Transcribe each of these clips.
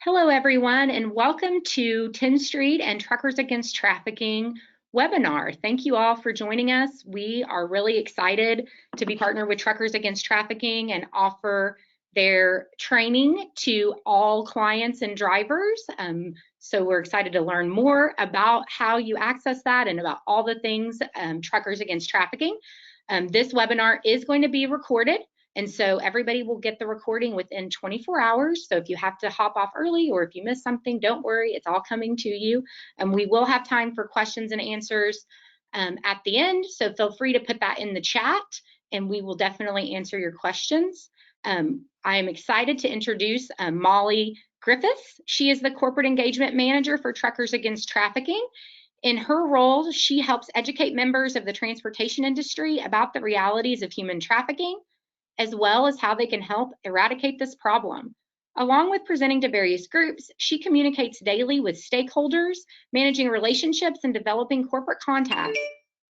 Hello, everyone, and welcome to Tenstreet and Truckers Against Trafficking webinar. Thank you all for joining us. We are really excited to be partnered with Truckers Against Trafficking and offer their training to all clients and drivers. So we're excited to learn more about how you access that and about all the things Truckers Against Trafficking. This webinar is going to be recorded. And so everybody will get the recording within 24 hours. So if you have to hop off early or if you miss something, don't worry, it's all coming to you. And we will have time for questions and answers at the end. So feel free to put that in the chat and we will definitely answer your questions. I am excited to introduce Molly Griffiths. She is the Corporate Engagement Manager for Truckers Against Trafficking. In her role, she helps educate members of the transportation industry about the realities of human trafficking, as well as how they can help eradicate this problem. Along with presenting to various groups, she communicates daily with stakeholders, managing relationships and developing corporate contacts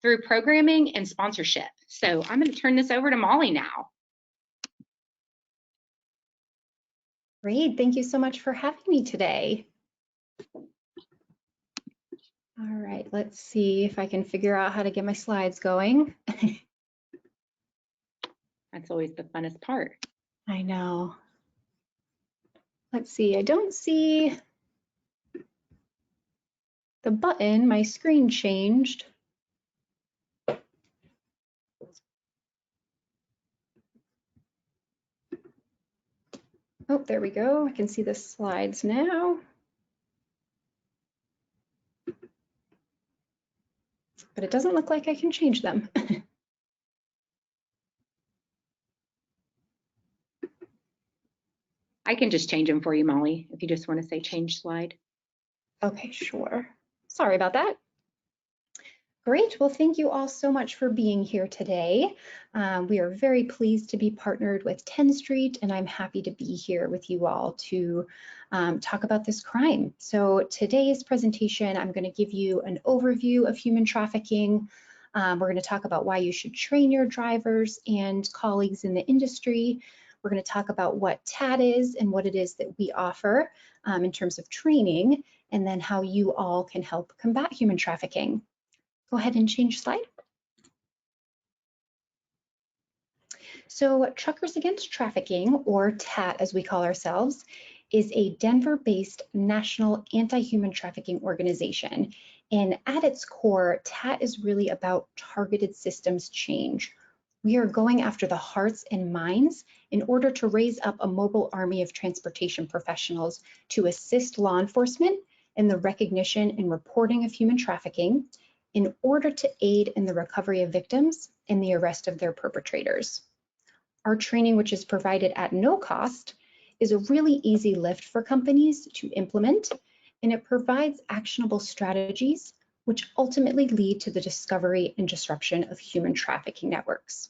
through programming and sponsorship. So I'm going to turn this over to Molly now. Great, thank you so much for having me today. All right, let's see if I can figure out how to get my slides going. That's always the funnest part. I know. Let's see, I don't see the button. My screen changed. Oh, there we go. I can see the slides now. But it doesn't look like I can change them. I can just change them for you, Molly, if you just want to say change slide. Okay, sure. Sorry about that. Great, well, thank you all so much for being here today. We are very pleased to be partnered with Tenstreet, and I'm happy to be here with you all to talk about this crime. So today's presentation, I'm going to give you an overview of human trafficking. We're going to talk about why you should train your drivers and colleagues in the industry. We're going to talk about what TAT is and what it is that we offer in terms of training, and then how you all can help combat human trafficking. Go ahead and change slide. So Truckers Against Trafficking, or TAT as we call ourselves, is a Denver-based national anti-human trafficking organization. And at its core, TAT is really about targeted systems change. We are going after the hearts and minds in order to raise up a mobile army of transportation professionals to assist law enforcement in the recognition and reporting of human trafficking, in order to aid in the recovery of victims and the arrest of their perpetrators. Our training, which is provided at no cost, is a really easy lift for companies to implement, and it provides actionable strategies which ultimately lead to the discovery and disruption of human trafficking networks.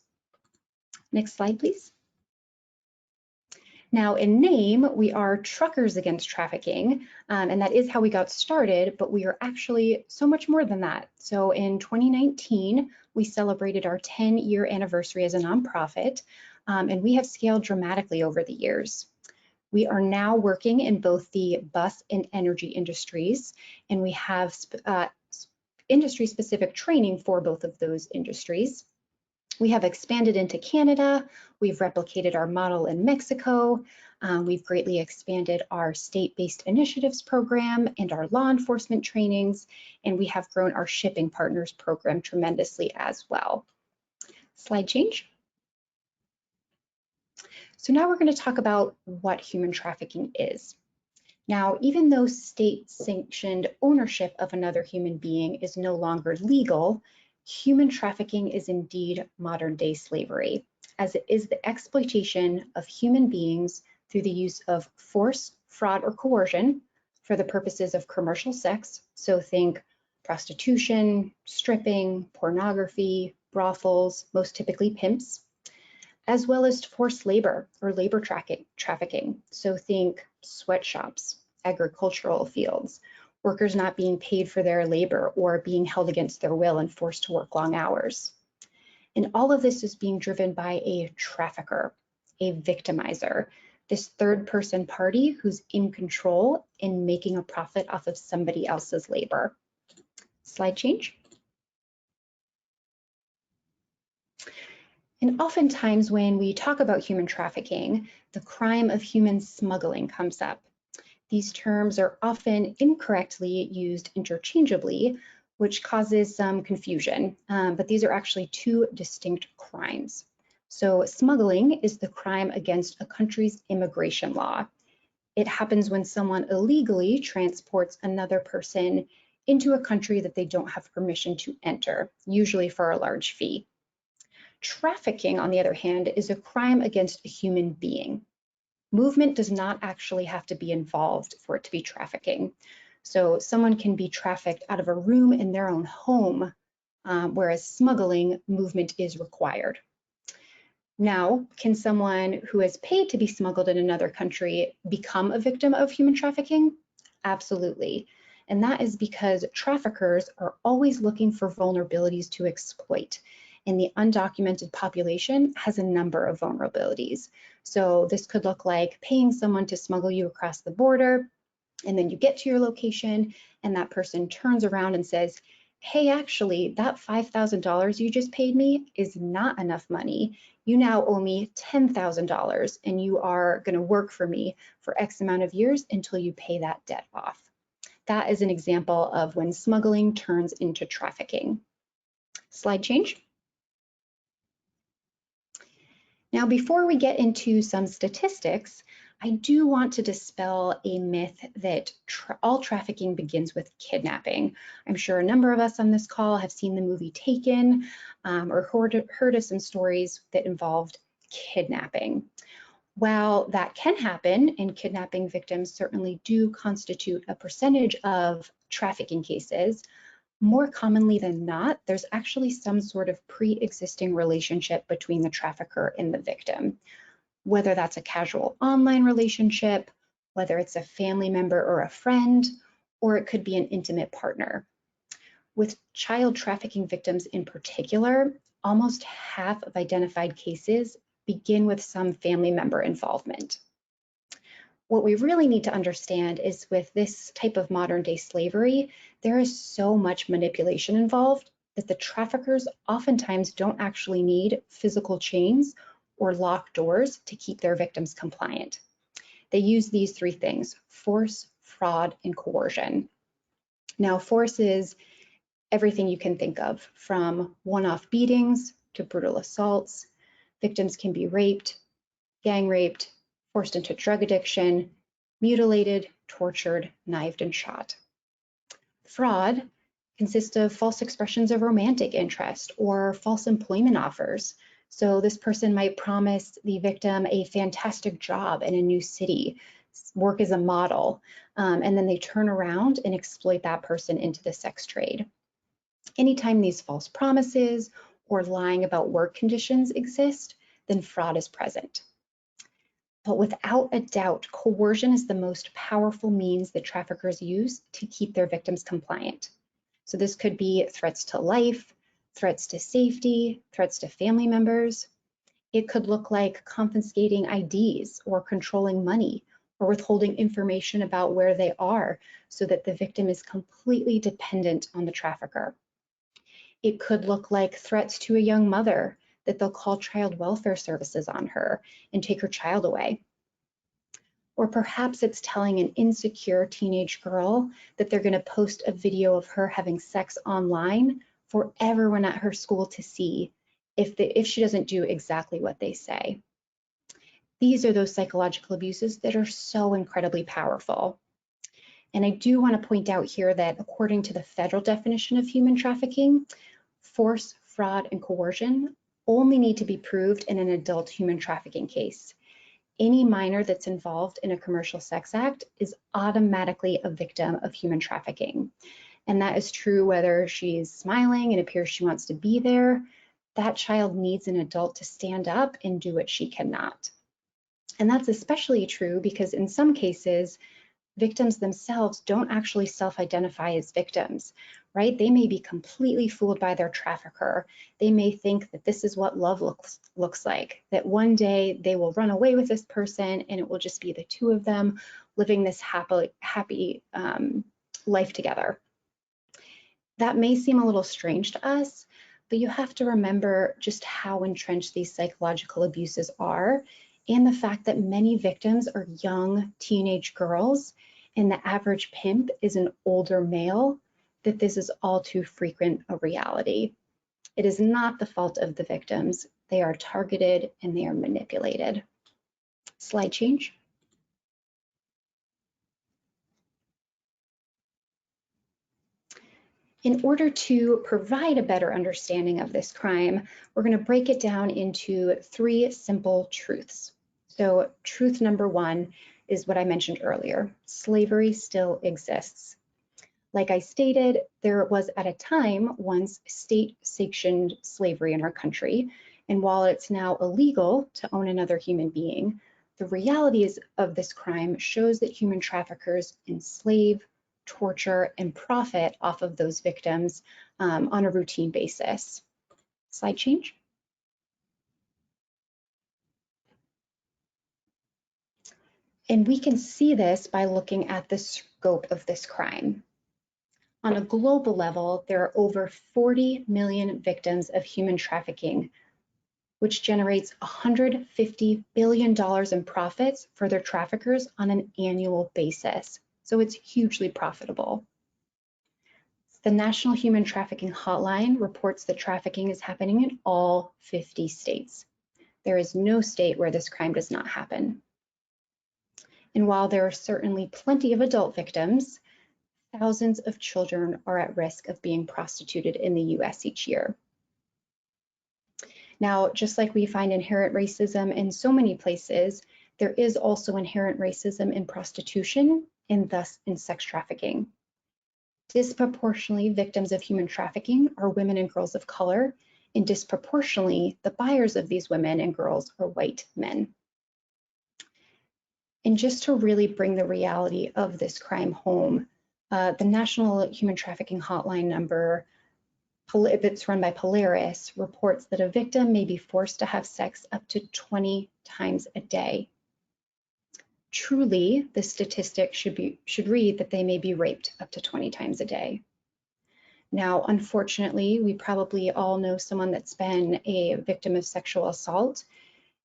Next slide, please. Now, in name, we are Truckers Against Trafficking, and that is how we got started, but we are actually so much more than that. So in 2019, we celebrated our 10-year anniversary as a nonprofit, and we have scaled dramatically over the years. We are now working in both the bus and energy industries, and we have industry-specific training for both of those industries. We have expanded into Canada, we've replicated our model in Mexico, we've greatly expanded our state-based initiatives program and our law enforcement trainings, and we have grown our shipping partners program tremendously as well. Slide change. So now we're going to talk about what human trafficking is. Now, even though state-sanctioned ownership of another human being is no longer legal, human trafficking is indeed modern-day slavery, as it is the exploitation of human beings through the use of force, fraud, or coercion for the purposes of commercial sex. So think prostitution, stripping, pornography, brothels, most typically pimps, as well as forced labor or labor trafficking. So think sweatshops, agricultural fields, workers not being paid for their labor or being held against their will and forced to work long hours. And all of this is being driven by a trafficker, a victimizer, this third person party who's in control and making a profit off of somebody else's labor. Slide change. And oftentimes when we talk about human trafficking, the crime of human smuggling comes up. These terms are often incorrectly used interchangeably, which causes some confusion, but these are actually two distinct crimes. So smuggling is the crime against a country's immigration law. It happens when someone illegally transports another person into a country that they don't have permission to enter, usually for a large fee. Trafficking, on the other hand, is a crime against a human being. Movement does not actually have to be involved for it to be trafficking. So someone can be trafficked out of a room in their own home, whereas smuggling, movement is required. Now, can someone who has paid to be smuggled in another country become a victim of human trafficking? Absolutely. And that is because traffickers are always looking for vulnerabilities to exploit. And the undocumented population has a number of vulnerabilities. So this could look like paying someone to smuggle you across the border, and then you get to your location and that person turns around and says, hey, actually, that $5,000 you just paid me is not enough money. You now owe me $10,000 and you are going to work for me for X amount of years until you pay that debt off. That is an example of when smuggling turns into trafficking. Slide change. Now, before we get into some statistics, I do want to dispel a myth that all trafficking begins with kidnapping. I'm sure a number of us on this call have seen the movie Taken or heard of some stories that involved kidnapping. While that can happen, and kidnapping victims certainly do constitute a percentage of trafficking cases, more commonly than not, there's actually some sort of pre-existing relationship between the trafficker and the victim. Whether that's a casual online relationship, whether it's a family member or a friend, or it could be an intimate partner. With child trafficking victims in particular, almost half of identified cases begin with some family member involvement. What we really need to understand is with this type of modern day slavery, there is so much manipulation involved that the traffickers oftentimes don't actually need physical chains or locked doors to keep their victims compliant. They use these three things: force, fraud, and coercion. Now, force is everything you can think of, from one-off beatings to brutal assaults. Victims can be raped, gang raped, forced into drug addiction, mutilated, tortured, knifed, and shot. Fraud consists of false expressions of romantic interest or false employment offers. So this person might promise the victim a fantastic job in a new city, work as a model, and then they turn around and exploit that person into the sex trade. Anytime these false promises or lying about work conditions exist, then fraud is present. But without a doubt, coercion is the most powerful means that traffickers use to keep their victims compliant. So this could be threats to life, threats to safety, threats to family members. It could look like confiscating IDs or controlling money or withholding information about where they are so that the victim is completely dependent on the trafficker. It could look like threats to a young mother that they'll call child welfare services on her and take her child away. Or perhaps it's telling an insecure teenage girl that they're going to post a video of her having sex online for everyone at her school to see if she doesn't do exactly what they say. These are those psychological abuses that are so incredibly powerful. And I do want to point out here that according to the federal definition of human trafficking, force, fraud, and coercion only need to be proved in an adult human trafficking case. Any minor that's involved in a commercial sex act is automatically a victim of human trafficking. And that is true whether she's smiling and appears she wants to be there. That child needs an adult to stand up and do what she cannot. And that's especially true because in some cases, victims themselves don't actually self-identify as victims, right? They may be completely fooled by their trafficker. They may think that this is what love looks like, that one day they will run away with this person and it will just be the two of them living this happy life together. That may seem a little strange to us, but you have to remember just how entrenched these psychological abuses are, and the fact that many victims are young teenage girls and the average pimp is an older male, that this is all too frequent a reality. It is not the fault of the victims. They are targeted and they are manipulated. Slide change. In order to provide a better understanding of this crime, we're going to break it down into 3 simple truths. So truth number 1 is what I mentioned earlier. Slavery still exists. Like I stated, there was at a time once state-sanctioned slavery in our country, and while it's now illegal to own another human being, the realities of this crime shows that human traffickers enslave, torture, and profit off of those victims on a routine basis. Slide change. And we can see this by looking at the scope of this crime. On a global level, there are over 40 million victims of human trafficking, which generates $150 billion in profits for their traffickers on an annual basis. So it's hugely profitable. The National Human Trafficking Hotline reports that trafficking is happening in all 50 states. There is no state where this crime does not happen. And while there are certainly plenty of adult victims, thousands of children are at risk of being prostituted in the US each year. Now, just like we find inherent racism in so many places, there is also inherent racism in prostitution and thus in sex trafficking. Disproportionately, victims of human trafficking are women and girls of color, and disproportionately, the buyers of these women and girls are white men. And just to really bring the reality of this crime home, the National Human Trafficking Hotline number that's run by Polaris reports that a victim may be forced to have sex up to 20 times a day. Truly, the statistic should read that they may be raped up to 20 times a day. Now, unfortunately, we probably all know someone that's been a victim of sexual assault.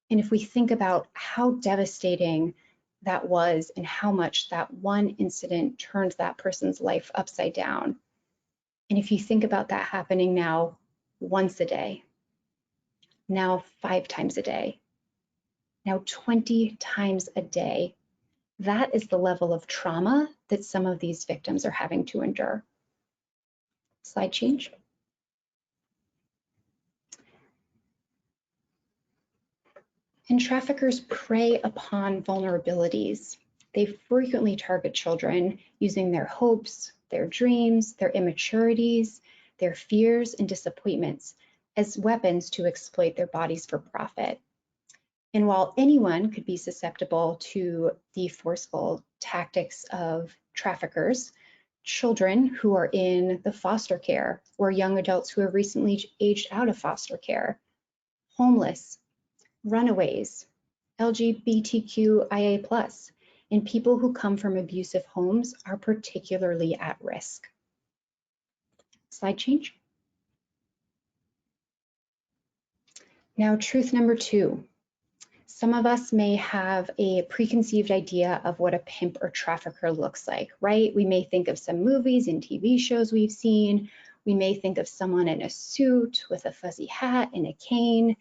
And if we think about how devastating that was and how much that one incident turned that person's life upside down, and if you think about that happening now once a day, now 5 times a day, now 20 times a day, that is the level of trauma that some of these victims are having to endure. Slide change. And traffickers prey upon vulnerabilities. They frequently target children using their hopes, their dreams, their immaturities, their fears and disappointments as weapons to exploit their bodies for profit. And while anyone could be susceptible to the forceful tactics of traffickers, children who are in the foster care or young adults who have recently aged out of foster care, homeless, runaways, LGBTQIA+, and people who come from abusive homes are particularly at risk. Slide change. Now, truth number 2. Some of us may have a preconceived idea of what a pimp or trafficker looks like, right? We may think of some movies and TV shows we've seen. We may think of someone in a suit with a fuzzy hat and a cane.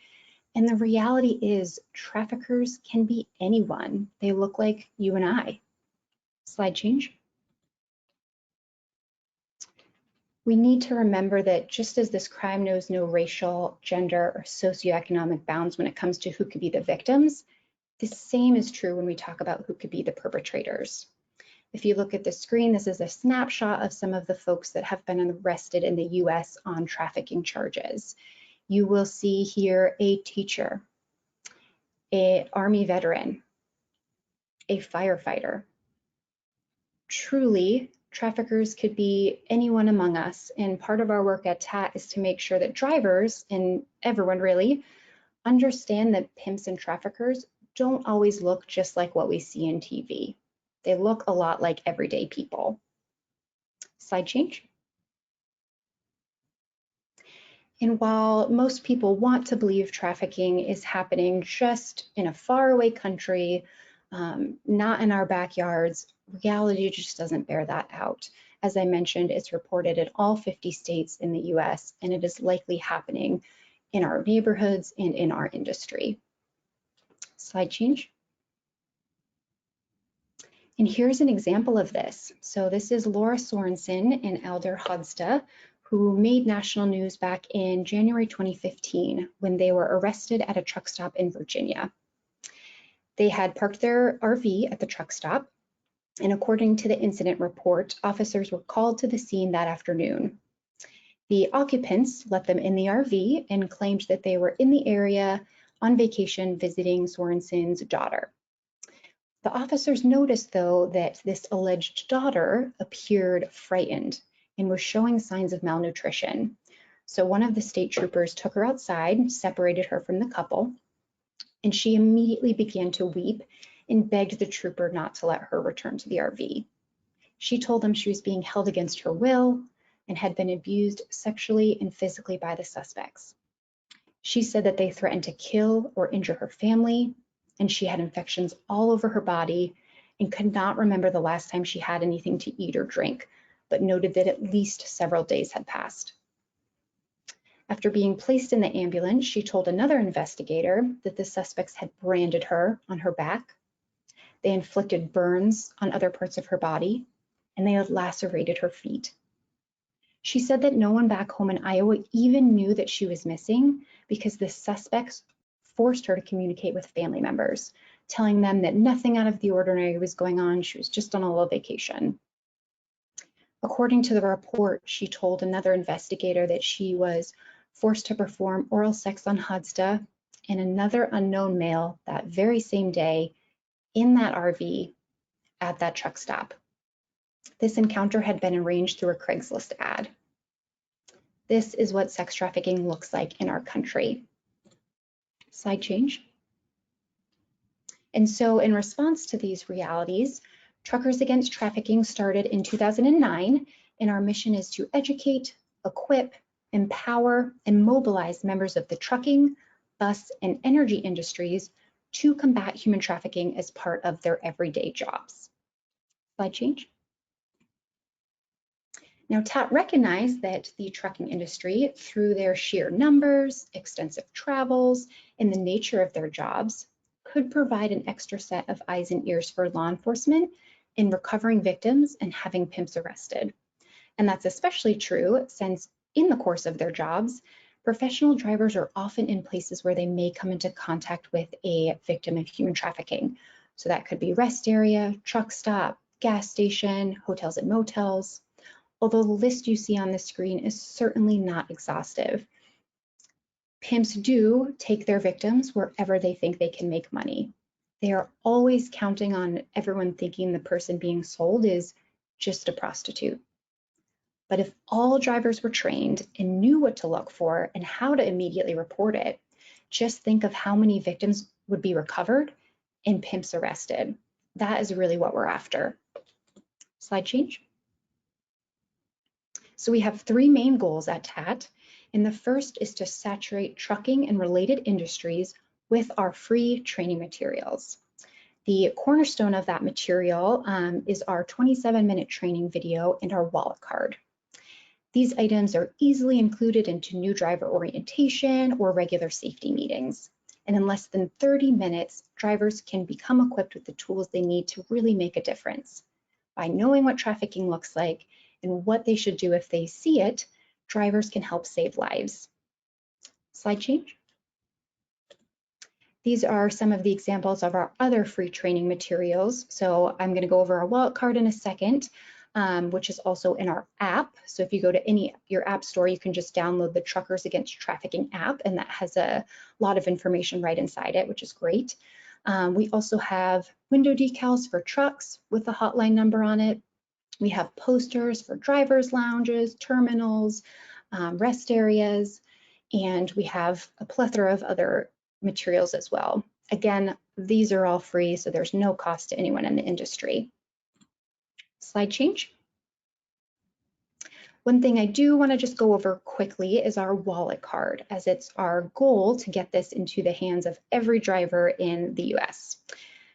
And the reality is traffickers can be anyone. They look like you and I. Slide change. We need to remember that just as this crime knows no racial, gender, or socioeconomic bounds when it comes to who could be the victims, the same is true when we talk about who could be the perpetrators. If you look at the screen, this is a snapshot of some of the folks that have been arrested in the US on trafficking charges. You will see here a teacher, an Army veteran, a firefighter. Truly, Traffickers could be anyone among us, and part of our work at TAT is to make sure that drivers, and everyone really, understand that pimps and traffickers don't always look just like what we see in TV. They look a lot like everyday people. Slide change. And while most people want to believe trafficking is happening just in a faraway country, not in our backyards, reality just doesn't bear that out. As I mentioned, it's reported in all 50 states in the US, and it is likely happening in our neighborhoods and in our industry. Slide change. And here's an example of this. So this is Laura Sorensen and Alder Hodsta, who made national news back in January 2015 when they were arrested at a truck stop in Virginia. They had parked their RV at the truck stop, and according to the incident report, officers were called to the scene that afternoon. The occupants let them in the RV and claimed that they were in the area on vacation visiting Sorensen's daughter. The officers noticed, though, that this alleged daughter appeared frightened and was showing signs of malnutrition. So one of the state troopers took her outside, separated her from the couple, and she immediately began to weep and begged the trooper not to let her return to the RV. She told him she was being held against her will and had been abused sexually and physically by the suspects. She said that they threatened to kill or injure her family, and she had infections all over her body and could not remember the last time she had anything to eat or drink, but noted that at least several days had passed. After being placed in the ambulance, she told another investigator that the suspects had branded her on her back, they inflicted burns on other parts of her body, and they had lacerated her feet. She said that no one back home in Iowa even knew that she was missing because the suspects forced her to communicate with family members, telling them that nothing out of the ordinary was going on. She was just on a little vacation. According to the report, she told another investigator that she was forced to perform oral sex on Hodsta and another unknown male that very same day in that RV at that truck stop. This encounter had been arranged through a Craigslist ad. This is what sex trafficking looks like in our country. Slide change. And so in response to these realities, Truckers Against Trafficking started in 2009, and our mission is to educate, equip, empower, and mobilize members of the trucking, bus, and energy industries to combat human trafficking as part of their everyday jobs. Slide change. Now, TAT recognized that the trucking industry, through their sheer numbers, extensive travels, and the nature of their jobs, could provide an extra set of eyes and ears for law enforcement in recovering victims and having pimps arrested. And that's especially true since in the course of their jobs, professional drivers are often in places where they may come into contact with a victim of human trafficking. So that could be rest area, truck stop, gas station, hotels and motels. Although the list you see on the screen is certainly not exhaustive. Pimps do take their victims wherever they think they can make money. They are always counting on everyone thinking the person being sold is just a prostitute. But if all drivers were trained and knew what to look for and how to immediately report it, just think of how many victims would be recovered and pimps arrested. That is really what we're after. Slide change. So we have three main goals at TAT, and the first is to saturate trucking and related industries with our free training materials. The cornerstone of that material is our 27-minute training video and our wallet card. These items are easily included into new driver orientation or regular safety meetings. And in less than 30 minutes, drivers can become equipped with the tools they need to really make a difference. By knowing what trafficking looks like and what they should do if they see it, drivers can help save lives. Slide change. These are some of the examples of our other free training materials. So I'm going to go over our wallet card in a second, which is also in our app. So if you go to your app store, you can just download the Truckers Against Trafficking app, and that has a lot of information right inside it, which is great. We also have window decals for trucks with the hotline number on it. We have posters for drivers' lounges, terminals, rest areas, and we have a plethora of other materials as well. Again, these are all free, so there's no cost to anyone in the industry. Slide change. One thing I do want to just go over quickly is our wallet card, as it's our goal to get this into the hands of every driver in the US.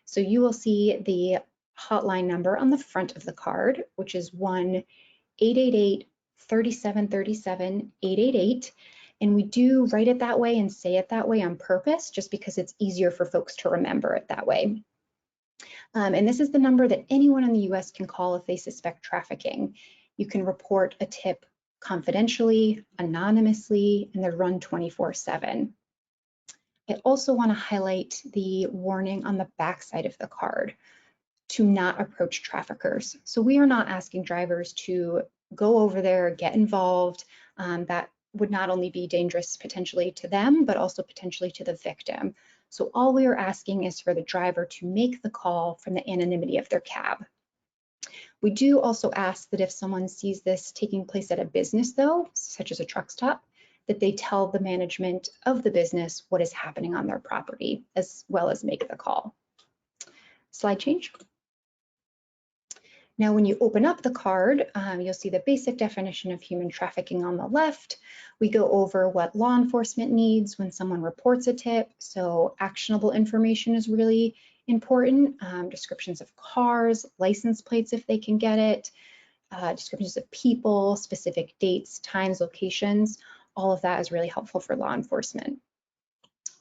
So you will see the hotline number on the front of the card, which is 1-888-3737-888. And we do write it that way and say it that way on purpose, just because it's easier for folks to remember it that way. And this is the number that anyone in the US can call if they suspect trafficking. You can report a tip confidentially, anonymously, and they're run 24/7. I also want to highlight the warning on the back side of the card to not approach traffickers. So we are not asking drivers to go over there, get involved. That would not only be dangerous potentially to them, but also potentially to the victim. So all we are asking is for the driver to make the call from the anonymity of their cab. We do also ask that if someone sees this taking place at a business though, such as a truck stop, that they tell the management of the business what is happening on their property, as well as make the call. Slide change. Now, when you open up the card, you'll see the basic definition of human trafficking on the left. We go over what law enforcement needs when someone reports a tip. So actionable information is really important. Descriptions of cars, license plates if they can get it, descriptions of people, specific dates, times, locations. All of that is really helpful for law enforcement.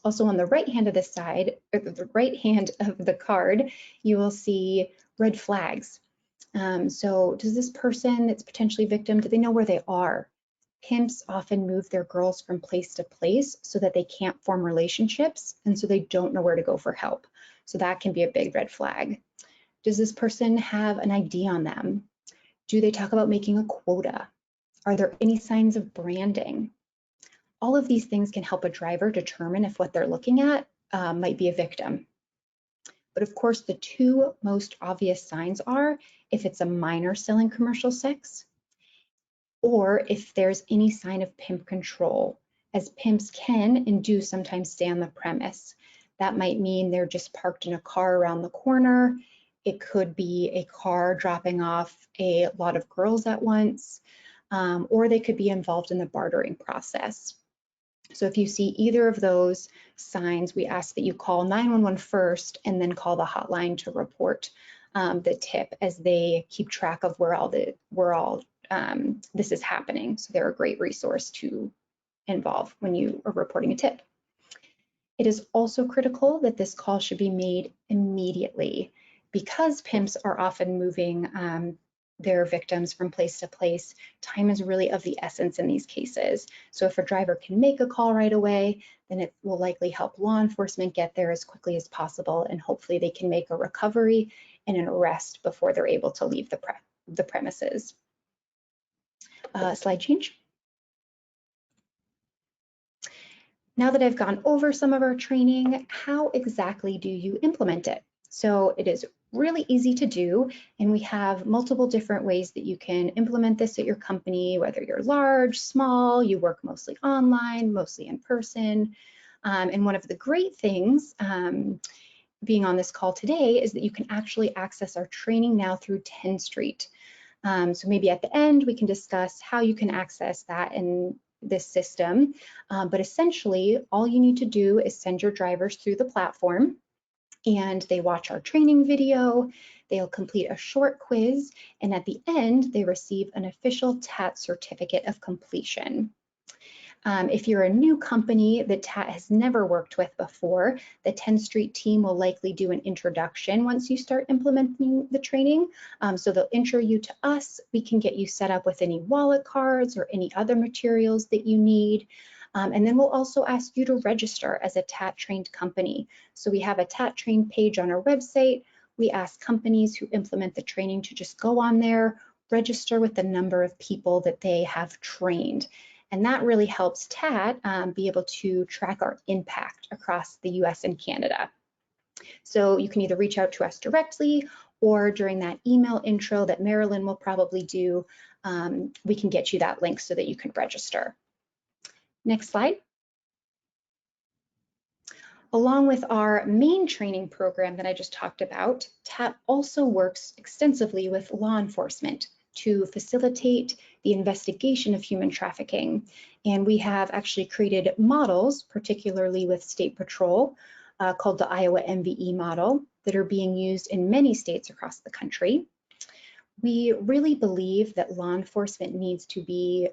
Also on the right hand of the side, or the right hand of the card, you will see red flags. So does this person that's potentially victim, do they know where they are? Pimps often move their girls from place to place so that they can't form relationships, and so they don't know where to go for help. So that can be a big red flag. Does this person have an ID on them? Do they talk about making a quota? Are there any signs of branding? All of these things can help a driver determine if what they're looking at might be a victim. But of course, the two most obvious signs are if it's a minor selling commercial sex, or if there's any sign of pimp control, as pimps can and do sometimes stay on the premise. That might mean they're just parked in a car around the corner. It could be a car dropping off a lot of girls at once, or they could be involved in the bartering process. So if you see either of those signs, we ask that you call 911 first and then call the hotline to report the tip, as they keep track of where all this is happening. So they're a great resource to involve when you are reporting a tip. It is also critical that this call should be made immediately, because pimps are often moving their victims from place to place. Time is really of the essence in these cases. So if a driver can make a call right away, then it will likely help law enforcement get there as quickly as possible, and hopefully they can make a recovery and an arrest before they're able to leave the premises. Slide change. Now that I've gone over some of our training, how exactly do you implement it? So it is really easy to do, and we have multiple different ways that you can implement this at your company, whether you're large, small, you work mostly online, mostly in person. And one of the great things being on this call today is that you can actually access our training now through Tenstreet. So maybe at the end we can discuss how you can access that in this system. But essentially, all you need to do is send your drivers through the platform, and they watch our training video, they'll complete a short quiz, and at the end, they receive an official TAT certificate of completion. If you're a new company that TAT has never worked with before, the Tenstreet team will likely do an introduction once you start implementing the training. So they'll intro you to us. We can get you set up with any wallet cards or any other materials that you need. And then we'll also ask you to register as a TAT trained company. So we have a TAT trained page on our website. We ask companies who implement the training to just go on there, register with the number of people that they have trained. And that really helps TAT be able to track our impact across the US and Canada. So you can either reach out to us directly, or during that email intro that Marilyn will probably do, we can get you that link so that you can register. Next slide. Along with our main training program that I just talked about, TAT also works extensively with law enforcement to facilitate the investigation of human trafficking. And we have actually created models, particularly with State Patrol, called the Iowa MVE model, that are being used in many states across the country. We really believe that law enforcement needs to be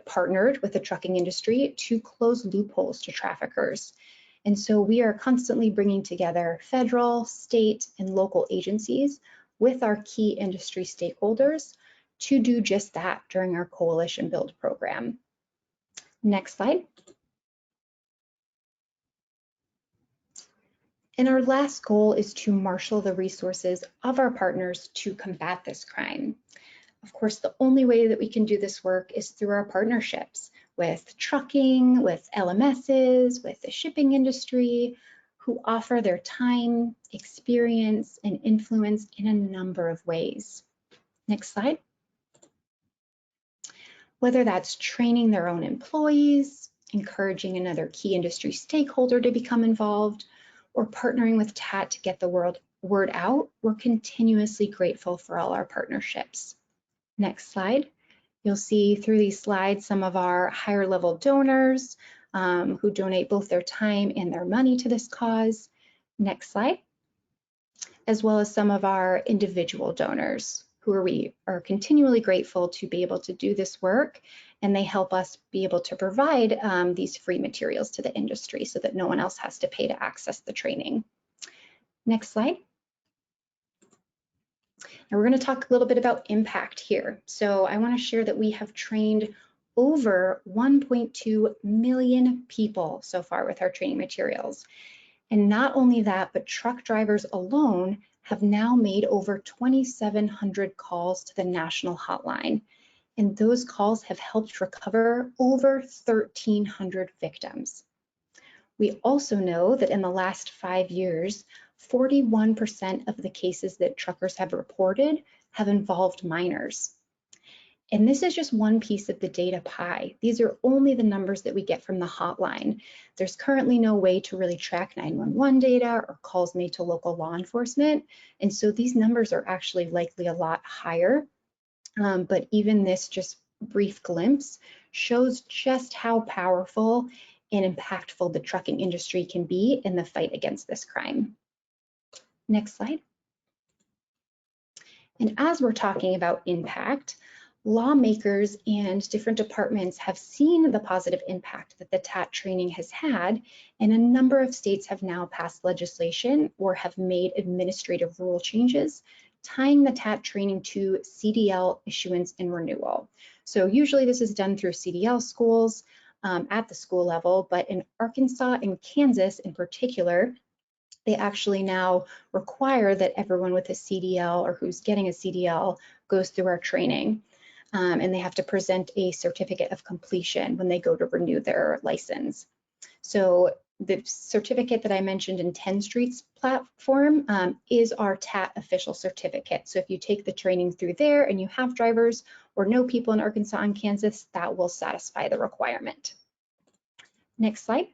partnered with the trucking industry to close loopholes to traffickers. And so we are constantly bringing together federal, state, and local agencies with our key industry stakeholders to do just that during our Coalition Build program. Next slide. And our last goal is to marshal the resources of our partners to combat this crime. Of course, the only way that we can do this work is through our partnerships with trucking, with LMSs, with the shipping industry, who offer their time, experience, and influence in a number of ways. Next slide. Whether that's training their own employees, encouraging another key industry stakeholder to become involved, or partnering with TAT to get the word out, we're continuously grateful for all our partnerships. Next slide. You'll see through these slides some of our higher level donors who donate both their time and their money to this cause. Next slide. As well as some of our individual donors we are continually grateful to be able to do this work, and they help us be able to provide these free materials to the industry so that no one else has to pay to access the training. Next slide. Now we're going to talk a little bit about impact here. So I want to share that we have trained over 1.2 million people so far with our training materials. And not only that, but truck drivers alone have now made over 2,700 calls to the national hotline. And those calls have helped recover over 1,300 victims. We also know that in the last 5 years, 41% of the cases that truckers have reported have involved minors. And this is just one piece of the data pie. These are only the numbers that we get from the hotline. There's currently no way to really track 911 data or calls made to local law enforcement. And so these numbers are actually likely a lot higher. But even this just brief glimpse shows just how powerful and impactful the trucking industry can be in the fight against this crime. Next slide. And as we're talking about impact, lawmakers and different departments have seen the positive impact that the TAT training has had, and a number of states have now passed legislation or have made administrative rule changes tying the TAT training to CDL issuance and renewal. So usually this is done through CDL schools at the school level, but in Arkansas and Kansas in particular, they actually now require that everyone with a CDL or who's getting a CDL goes through our training. And they have to present a certificate of completion when they go to renew their license. So the certificate that I mentioned in Tenstreet's platform is our TAT official certificate. So if you take the training through there and you have drivers or know people in Arkansas and Kansas, that will satisfy the requirement. Next slide.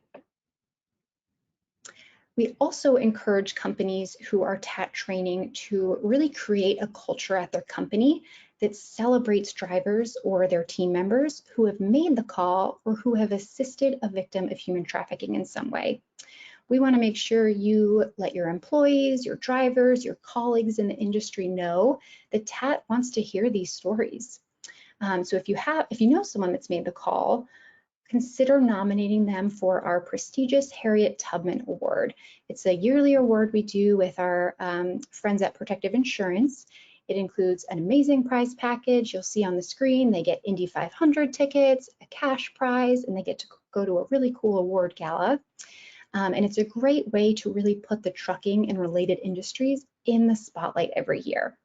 We also encourage companies who are TAT training to really create a culture at their company that celebrates drivers or their team members who have made the call or who have assisted a victim of human trafficking in some way. We want to make sure you let your employees, your drivers, your colleagues in the industry know that TAT wants to hear these stories. So if you know someone that's made the call, consider nominating them for our prestigious Harriet Tubman Award. It's a yearly award we do with our friends at Protective Insurance. It includes an amazing prize package. You'll see on the screen, they get Indy 500 tickets, a cash prize, and they get to go to a really cool award gala. And it's a great way to really put the trucking and related industries in the spotlight every year.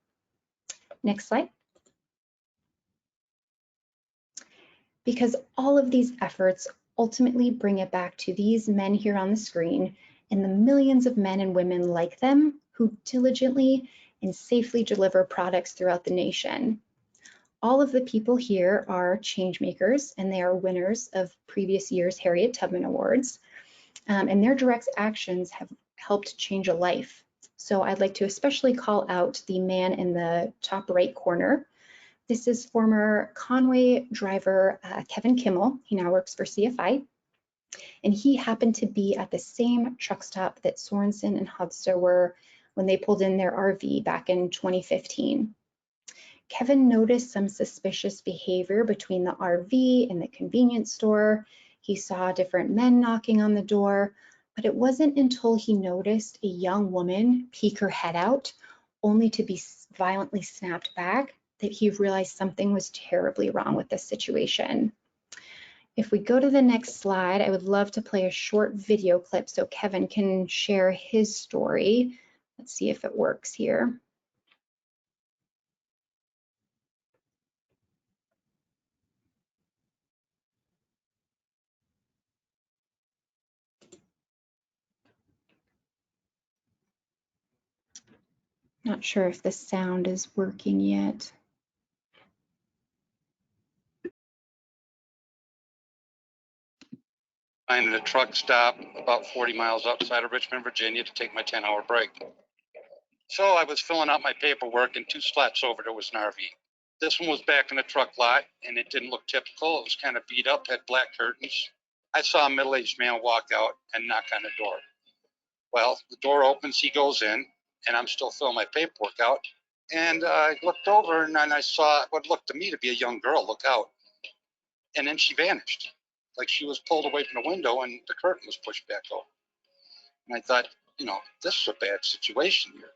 Next slide. Because all of these efforts ultimately bring it back to these men here on the screen and the millions of men and women like them who diligently and safely deliver products throughout the nation. All of the people here are change makers, and they are winners of previous year's Harriet Tubman Awards, and their direct actions have helped change a life. So I'd like to especially call out the man in the top right corner. This is former Conway driver Kevin Kimmel. He now works for CFI, and he happened to be at the same truck stop that Sorensen and Hudster were when they pulled in their RV back in 2015. Kevin noticed some suspicious behavior between the RV and the convenience store. He saw different men knocking on the door, but it wasn't until he noticed a young woman peek her head out, only to be violently snapped back, that he realized something was terribly wrong with this situation. If we go to the next slide, I would love to play a short video clip so Kevin can share his story. Let's see if it works here. Not sure if the sound is working yet. I'm at a truck stop about 40 miles outside of Richmond, Virginia to take my 10-hour break. So I was filling out my paperwork, and 2 slots over there was an RV. This one was back in the truck lot, and it didn't look typical. It was kind of beat up, had black curtains. I saw a middle-aged man walk out and knock on the door. Well, the door opens, he goes in, and I'm still filling my paperwork out. And I looked over, and then I saw what looked to me to be a young girl look out. And then she vanished. Like she was pulled away from the window and the curtain was pushed back over. And I thought, you know, this is a bad situation here.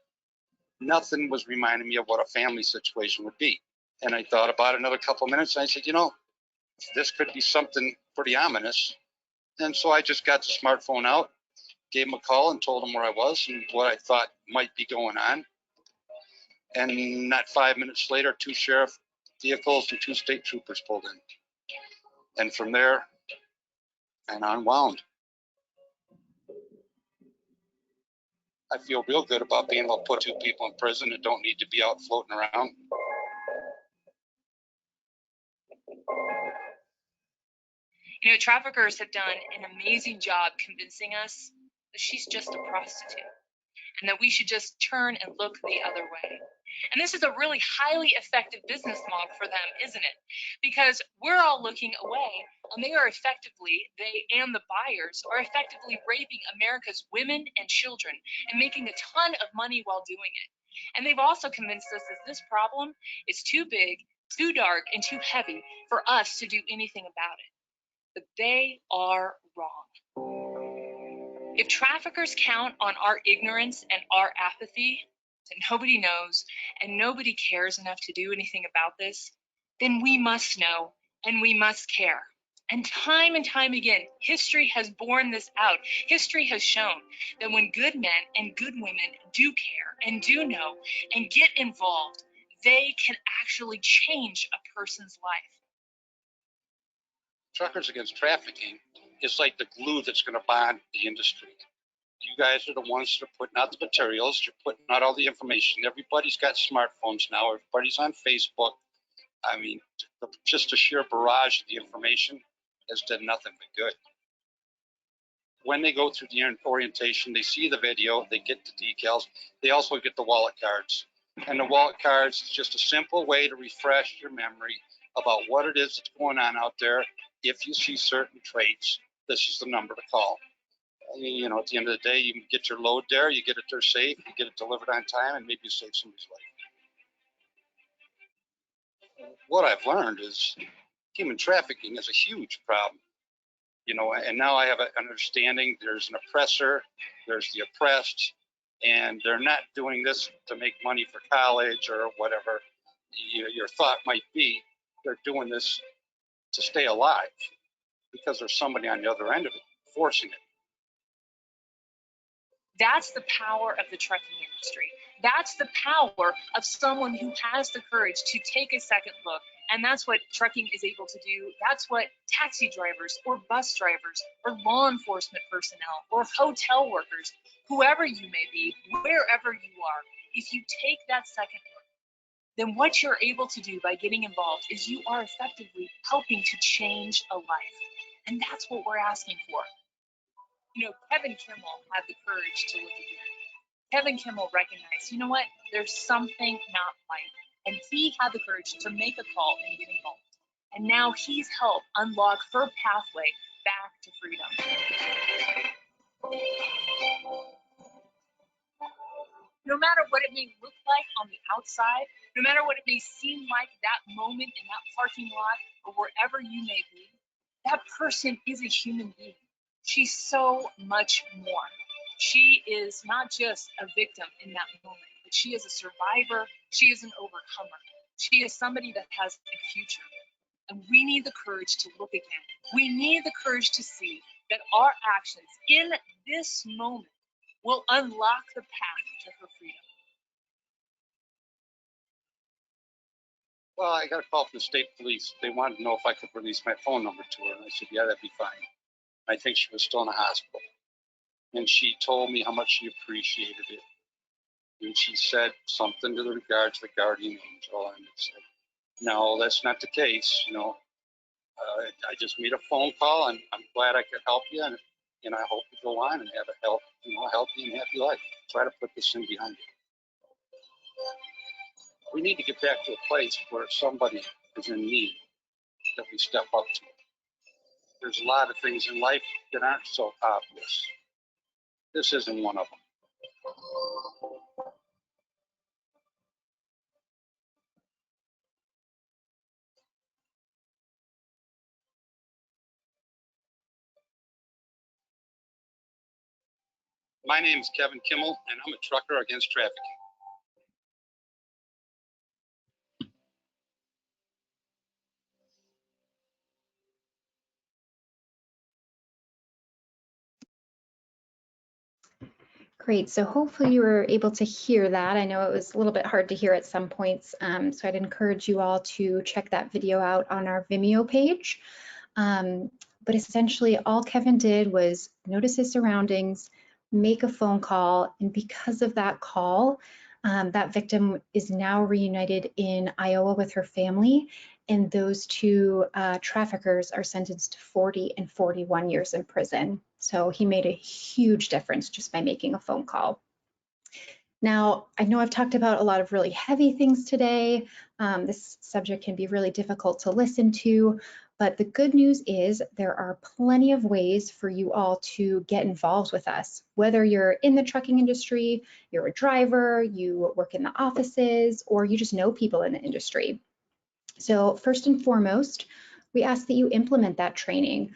Nothing was reminding me of what a family situation would be. And I thought about it another couple of minutes, and I said, you know, this could be something pretty ominous. And so I just got the smartphone out, gave him a call and told him where I was and what I thought might be going on. And not 5 minutes later, 2 sheriff vehicles and 2 state troopers pulled in. And from there, and unwound. I feel real good about being able to put 2 people in prison that don't need to be out floating around. You know, traffickers have done an amazing job convincing us that she's just a prostitute and that we should just turn and look the other way. And this is a really highly effective business model for them, isn't it? Because we're all looking away, and they and the buyers are effectively raping America's women and children and making a ton of money while doing it. And they've also convinced us that this problem is too big, too dark, and too heavy for us to do anything about it. But they are wrong. If traffickers count on our ignorance and our apathy, that nobody knows and nobody cares enough to do anything about this, then we must know and we must care. And time again, history has borne this out. History has shown that when good men and good women do care and do know and get involved, they can actually change a person's life. Truckers Against Trafficking is like the glue that's going to bond the industry. You guys are the ones that are putting out the materials. You're putting out all the information. Everybody's got smartphones now. Everybody's on Facebook. I mean, just a sheer barrage of the information has done nothing but good. When they go through the orientation, they see the video, they get the decals. They also get the wallet cards. And the wallet cards is just a simple way to refresh your memory about what it is that's going on out there. If you see certain traits, this is the number to call. You know, at the end of the day, you can get your load there, you get it there safe, you get it delivered on time, and maybe you save somebody's life. What I've learned is human trafficking is a huge problem. You know, and now I have an understanding there's an oppressor, there's the oppressed, and they're not doing this to make money for college or whatever your thought might be. They're doing this to stay alive because there's somebody on the other end of it forcing it. That's the power of the trucking industry. That's the power of someone who has the courage to take a second look. And that's what trucking is able to do. That's what taxi drivers or bus drivers or law enforcement personnel or hotel workers, whoever you may be, wherever you are, If you take that second look, then what you're able to do by getting involved is you are effectively helping to change a life. And that's what we're asking for. You know, Kevin Kimmel had the courage to look again. Kevin Kimmel recognized, you know what, there's something not right. And he had the courage to make a call and get involved. And now he's helped unlock her pathway back to freedom. No matter what it may look like on the outside, no matter what it may seem like that moment in that parking lot or wherever you may be, that person is a human being. She's so much more. She is not just a victim in that moment, but she is a survivor. She is an overcomer. She is somebody that has a future. And we need the courage to look again. We need the courage to see that our actions in this moment will unlock the path to her freedom. Well, I got a call from the state police. They wanted to know if I could release my phone number to her. And I said, yeah, that'd be fine. I think she was still in the hospital. And she told me how much she appreciated it. And she said something to the regard to the guardian angel. And it said, no, that's not the case. You know, I just made a phone call, and I'm glad I could help you. And I hope you go on and have a healthy and happy life. Try to put this in behind you. We need to get back to a place where somebody is in need that we step up to. There's a lot of things in life that aren't so obvious. This isn't one of them. My name is Kevin Kimmel, and I'm a trucker against trafficking. Great, so hopefully you were able to hear that. I know it was a little bit hard to hear at some points, so I'd encourage you all to check that video out on our Vimeo page. But essentially all Kevin did was notice his surroundings, make a phone call, and because of that call, that victim is now reunited in Iowa with her family, and those two traffickers are sentenced to 40 and 41 years in prison. So he made a huge difference just by making a phone call. Now, I know I've talked about a lot of really heavy things today. This subject can be really difficult to listen to, but the good news is there are plenty of ways for you all to get involved with us. Whether you're in the trucking industry, you're a driver, you work in the offices, or you just know people in the industry. So first and foremost, we ask that you implement that training.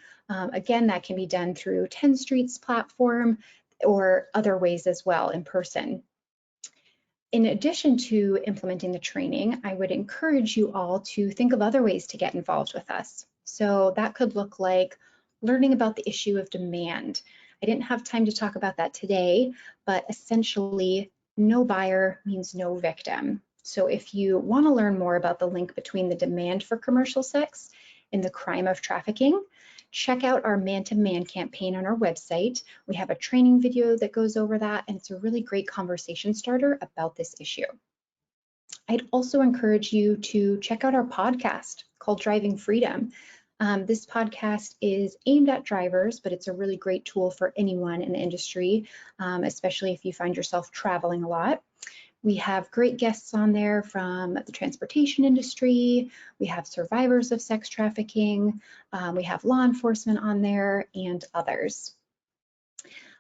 Again, that can be done through Tenstreet's platform or other ways as well in person. In addition to implementing the training, I would encourage you all to think of other ways to get involved with us. So that could look like learning about the issue of demand. I didn't have time to talk about that today, but essentially, no buyer means no victim. So if you want to learn more about the link between the demand for commercial sex and the crime of trafficking, check out our Man-to-Man campaign on our website. We have a training video that goes over that, and it's a really great conversation starter about this issue. I'd also encourage you to check out our podcast called Driving Freedom. This podcast is aimed at drivers, but it's a really great tool for anyone in the industry, especially if you find yourself traveling a lot. We have great guests on there from the transportation industry. We have survivors of sex trafficking. We have law enforcement on there and others.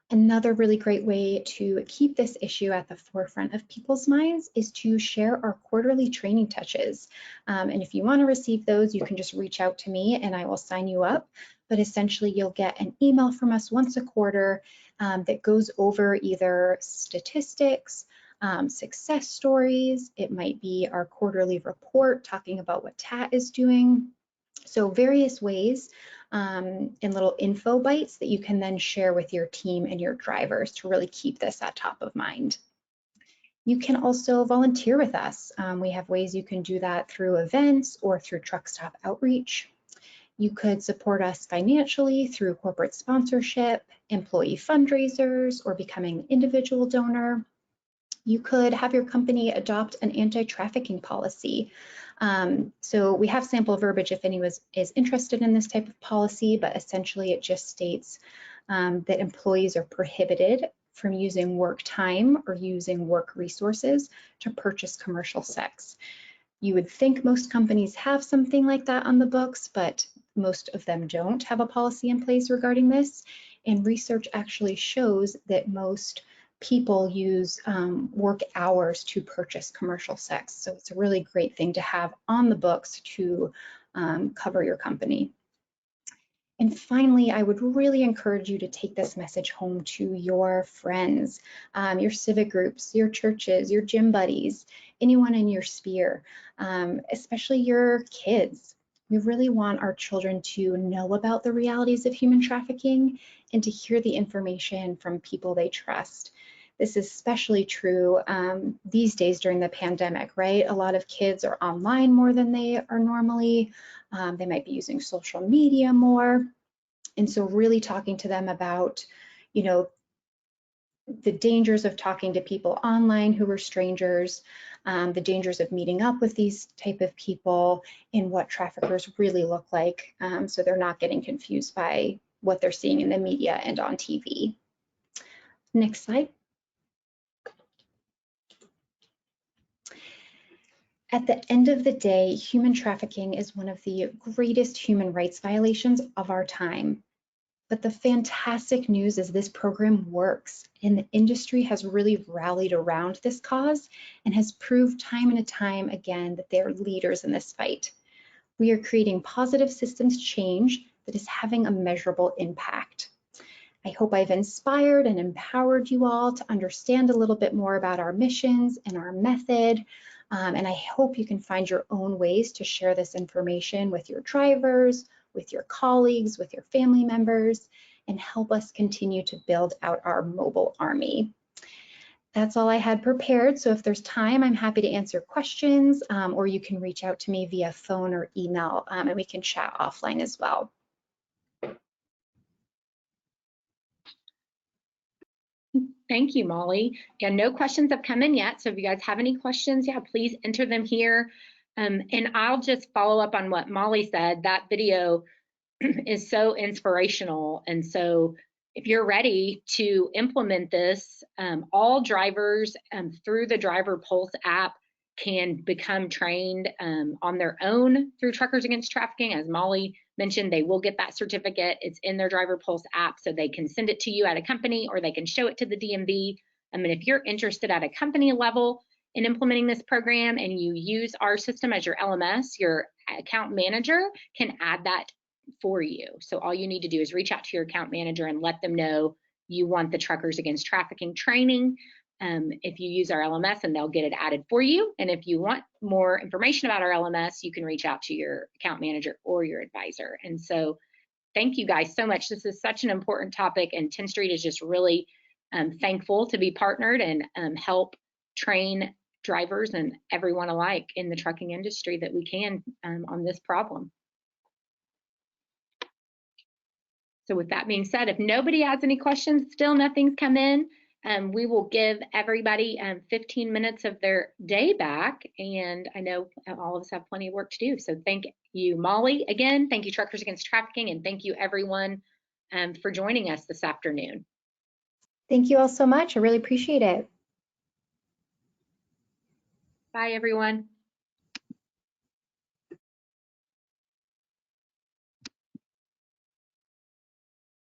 Another really great way to keep this issue at the forefront of people's minds is to share our quarterly training touches. And if you want to receive those, you can just reach out to me and I will sign you up. But essentially, you'll get an email from us once a quarter that goes over either statistics, success stories. It might be our quarterly report talking about what TAT is doing. So various ways and little info bites that you can then share with your team and your drivers to really keep this at top of mind. You can also volunteer with us. We have ways you can do that through events or through truck stop outreach. You could support us financially through corporate sponsorship, employee fundraisers, or becoming an individual donor. You could have your company adopt an anti-trafficking policy. So we have sample verbiage if anyone is interested in this type of policy, but essentially it just states that employees are prohibited from using work time or using work resources to purchase commercial sex. You would think most companies have something like that on the books, but most of them don't have a policy in place regarding this. And research actually shows that most people use work hours to purchase commercial sex. So it's a really great thing to have on the books to cover your company. And finally, I would really encourage you to take this message home to your friends, your civic groups, your churches, your gym buddies, anyone in your sphere, especially your kids. We really want our children to know about the realities of human trafficking and to hear the information from people they trust. This is especially true these days during the pandemic, right? A lot of kids are online more than they are normally. They might be using social media more. And so really talking to them about, you know, the dangers of talking to people online who are strangers, the dangers of meeting up with these type of people, and what traffickers really look like, so they're not getting confused by what they're seeing in the media and on TV. Next slide. At the end of the day, human trafficking is one of the greatest human rights violations of our time. But the fantastic news is this program works, and the industry has really rallied around this cause and has proved time and time again that they're leaders in this fight. We are creating positive systems change that is having a measurable impact. I hope I've inspired and empowered you all to understand a little bit more about our missions and our method. And I hope you can find your own ways to share this information with your drivers, with your colleagues, with your family members, and help us continue to build out our mobile army. That's all I had prepared. So if there's time, I'm happy to answer questions, or you can reach out to me via phone or email, and we can chat offline as well. Thank you, Molly. Yeah, no questions have come in yet. So if you guys have any questions, yeah, please enter them here. And I'll just follow up on what Molly said. That video is so inspirational. And so if you're ready to implement this, all drivers through the Driver Pulse app can become trained on their own through Truckers Against Trafficking. As Molly mentioned, they will get that certificate. It's in their Driver Pulse app, so they can send it to you at a company or they can show it to the DMV. And if you're interested at a company level in implementing this program and you use our system as your LMS, your account manager can add that for you. So all you need to do is reach out to your account manager and let them know you want the Truckers Against Trafficking training. If you use our LMS, and they'll get it added for you. And if you want more information about our LMS, you can reach out to your account manager or your advisor. And so thank you guys so much. This is such an important topic, and Tenstreet is just really thankful to be partnered and help train drivers and everyone alike in the trucking industry that we can on this problem. So with that being said, if nobody has any questions, still nothing's come in, we will give everybody 15 minutes of their day back. And I know all of us have plenty of work to do. So thank you, Molly, again. Thank you, Truckers Against Trafficking. And thank you, everyone, for joining us this afternoon. Thank you all so much. I really appreciate it. Bye, everyone.